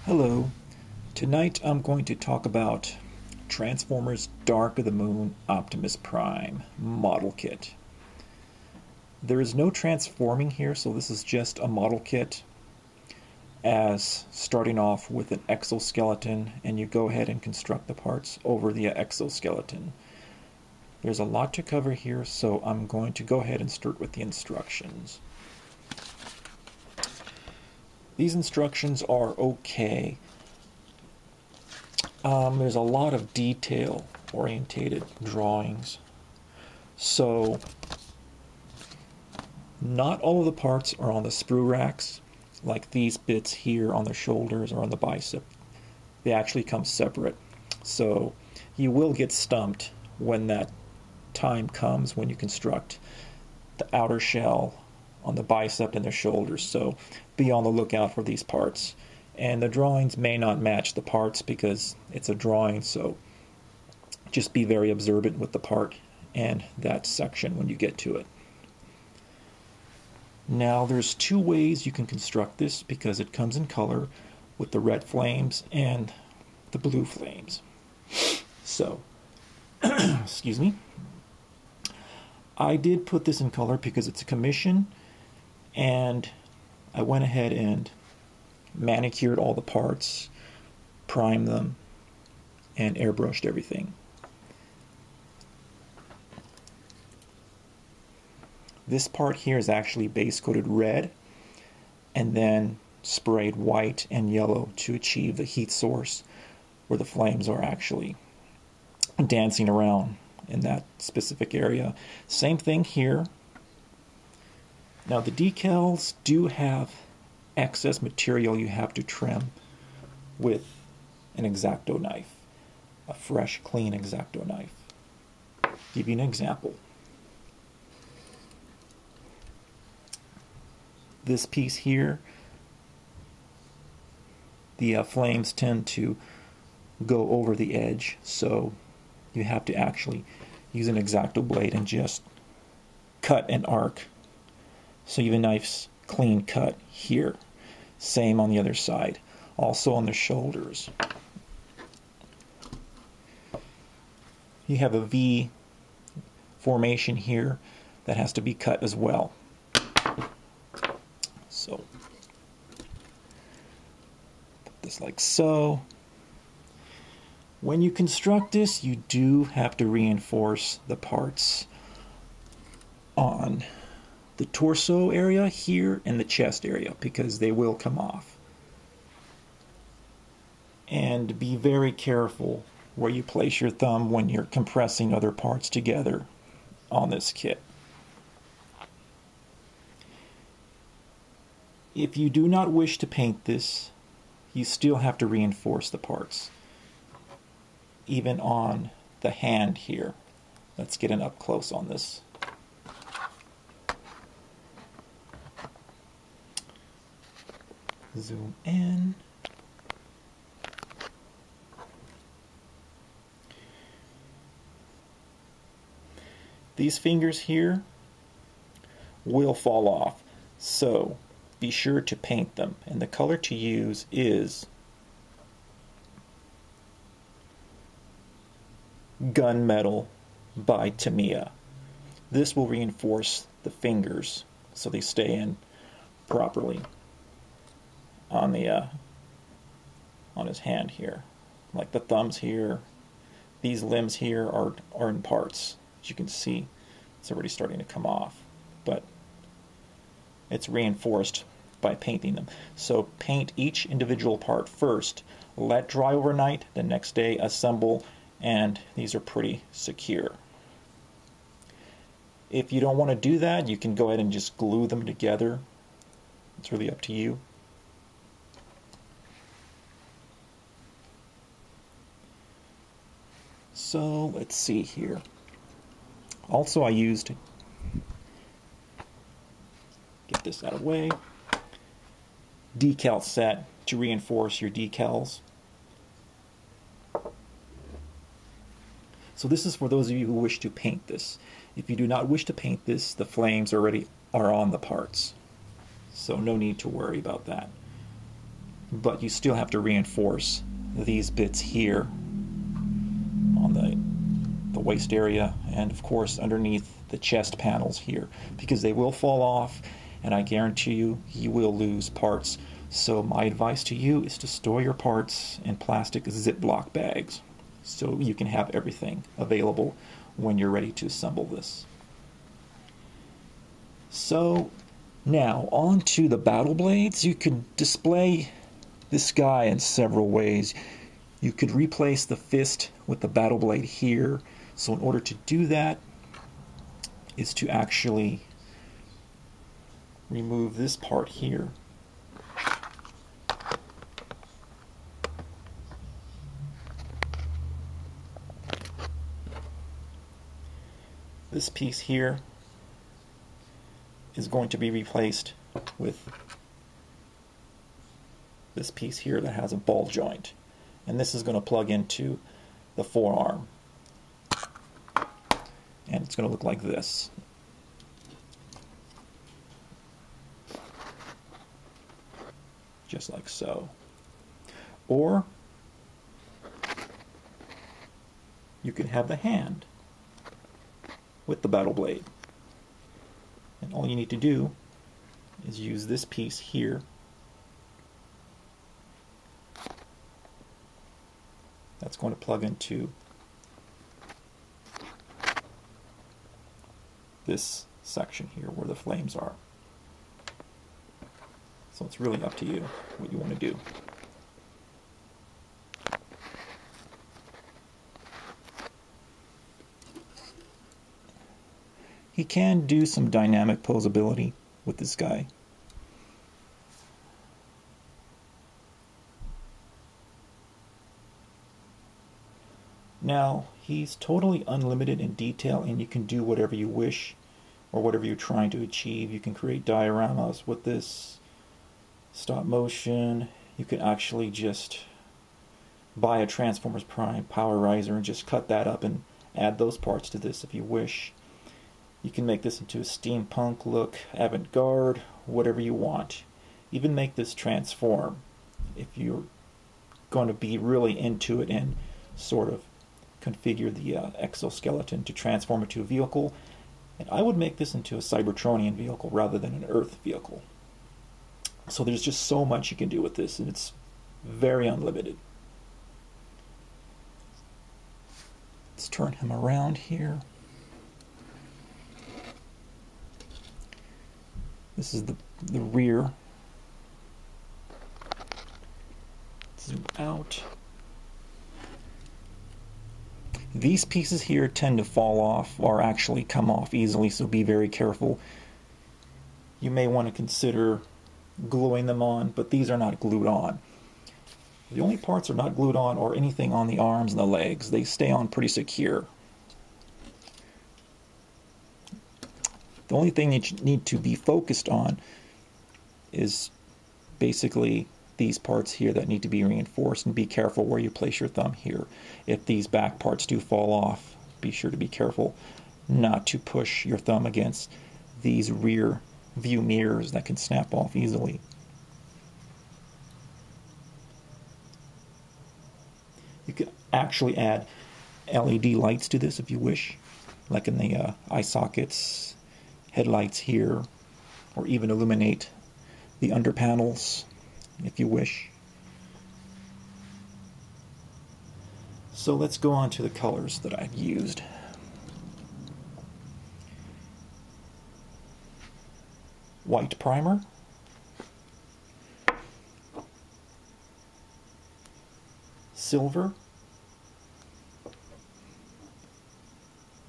Hello. Tonight I'm going to talk about Transformers Dark of the Moon Optimus Prime model kit. There is no transforming here, so this is just a model kit, as starting off with an exoskeleton, and you go ahead and construct the parts over the exoskeleton. There's a lot to cover here, so I'm going to go ahead and start with the instructions. These instructions are okay. There's a lot of detail-orientated drawings. So, not all of the parts are on the sprue racks, like these bits here on the shoulders or on the bicep. They actually come separate. So, you will get stumped when that time comes when you construct the outer shell on the bicep and the shoulders. So, be on the lookout for these parts. And the drawings may not match the parts because it's a drawing, so just be very observant with the part and that section when you get to it. Now there's two ways you can construct this because it comes in color with the red flames and the blue flames. So, excuse me. I did put this in color because it's a commission, and I went ahead and manicured all the parts, primed them, and airbrushed everything. This part here is actually base coated red and then sprayed white and yellow to achieve the heat source where the flames are actually dancing around in that specific area. Same thing here. Now the decals do have excess material you have to trim with an X-Acto knife, a fresh, clean X-Acto knife. Give you an example. This piece here, the flames tend to go over the edge, so you have to actually use an X-Acto blade and just cut an arc so you have a nice clean cut here. Same on the other side. Also on the shoulders. You have a V formation here that has to be cut as well. So, put this like so. When you construct this, you do have to reinforce the parts on the torso area here and the chest area because they will come off. And be very careful where you place your thumb when you're compressing other parts together on this kit. If you do not wish to paint this, you still have to reinforce the parts. Even on the hand here. Let's get an up close on this. Zoom in. These fingers here will fall off, so be sure to paint them. And the color to use is Gunmetal by Tamiya. This will reinforce the fingers so they stay in properly on the on his hand here. Like the thumbs here, these limbs here are in parts. As you can see, it's already starting to come off, but it's reinforced by painting them. So paint each individual part first, let dry overnight, the next day assemble, and these are pretty secure. If you don't want to do that, you can go ahead and just glue them together. It's really up to you. So let's see here. Also, I used, get this out of the way, decal set to reinforce your decals. So this is for those of you who wish to paint this. If you do not wish to paint this, the flames already are on the parts. So no need to worry about that. but you still have to reinforce these bits here on the waist area, and of course underneath the chest panels here, because they will fall off, and I guarantee you, you will lose parts. So my advice to you is to store your parts in plastic Ziploc bags so you can have everything available when you're ready to assemble this. So now on to the battle blades. You can display this guy in several ways. You could replace the fist with the battle blade here. So in order to do that is to actually remove this part here. This piece here is going to be replaced with this piece here that has a ball joint, and this is going to plug into the forearm, and it's going to look like this. Just like so. Or you can have the hand with the battle blade. And all you need to do is use this piece here. That's going to plug into this section here where the flames are. So it's really up to you what you want to do. He can do some dynamic posability with this guy. Now, he's totally unlimited in detail, and you can do whatever you wish or whatever you're trying to achieve. You can create dioramas with this, stop motion. You can actually just buy a Transformers Prime Power Riser and just cut that up and add those parts to this if you wish. You can make this into a steampunk look, avant-garde, whatever you want. Even make this transform if you're going to be really into it and sort of configure the exoskeleton to transform it to a vehicle. And I would make this into a Cybertronian vehicle rather than an Earth vehicle. So there's just so much you can do with this, and it's very unlimited. Let's turn him around here. This is the rear. Zoom out. These pieces here tend to fall off or actually come off easily, so be very careful. You may want to consider gluing them on, but these are not glued on. The only parts that are not glued on are anything on the arms and the legs. They stay on pretty secure. The only thing that you need to be focused on is basically these parts here that need to be reinforced, and be careful where you place your thumb here. If these back parts do fall off, be sure to be careful not to push your thumb against these rear view mirrors that can snap off easily. You can actually add LED lights to this if you wish, like in the eye sockets, headlights here, or even illuminate the under panels if you wish. So let's go on to the colors that I've used. White primer, silver,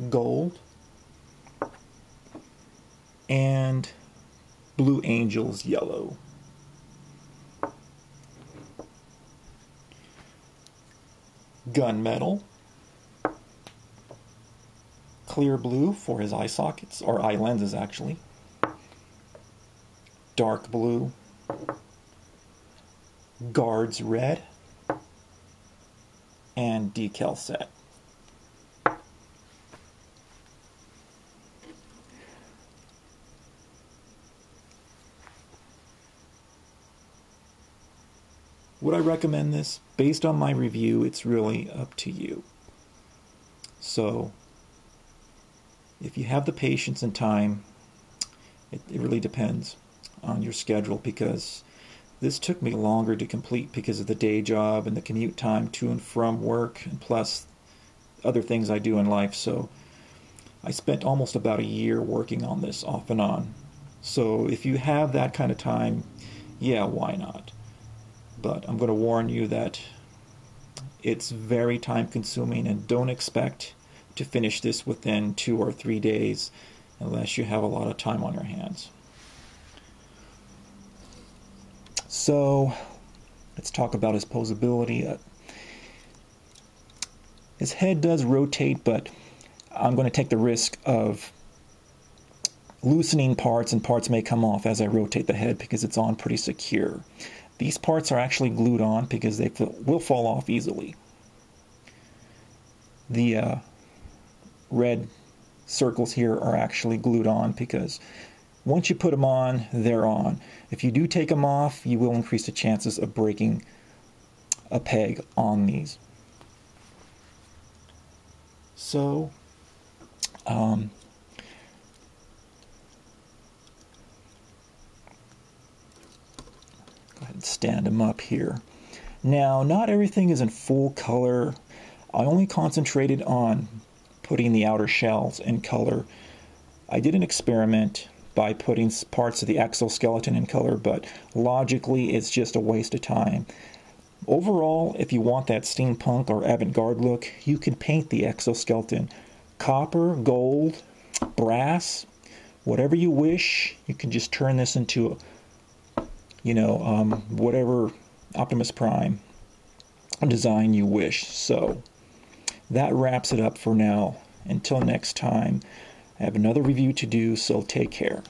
gold, and Blue Angels yellow. Gunmetal, clear blue for his eye sockets, or eye lenses actually, dark blue, guards red, and decal set. Would I recommend this? Based on my review, it's really up to you. So, if you have the patience and time, it really depends on your schedule, because this took me longer to complete because of the day job and the commute time to and from work, and plus other things I do in life. So I spent almost about a year working on this off and on. So if you have that kind of time, yeah, why not? But I'm going to warn you that it's very time consuming, and don't expect to finish this within 2 or 3 days unless you have a lot of time on your hands. So let's talk about his posability. His head does rotate, but I'm going to take the risk of loosening parts, and parts may come off as I rotate the head because it's on pretty secure. These parts are actually glued on because they will fall off easily. The red circles here are actually glued on because once you put them on, they're on. If you do take them off, you will increase the chances of breaking a peg on these. So, go ahead and stand them up here. Now, not everything is in full color. I only concentrated on putting the outer shells in color. I did an experiment by putting parts of the exoskeleton in color, but logically it's just a waste of time. Overall, if you want that steampunk or avant-garde look, you can paint the exoskeleton copper, gold, brass, whatever you wish. You can just turn this into whatever Optimus Prime design you wish. So that wraps it up for now. Until next time, I have another review to do, so take care.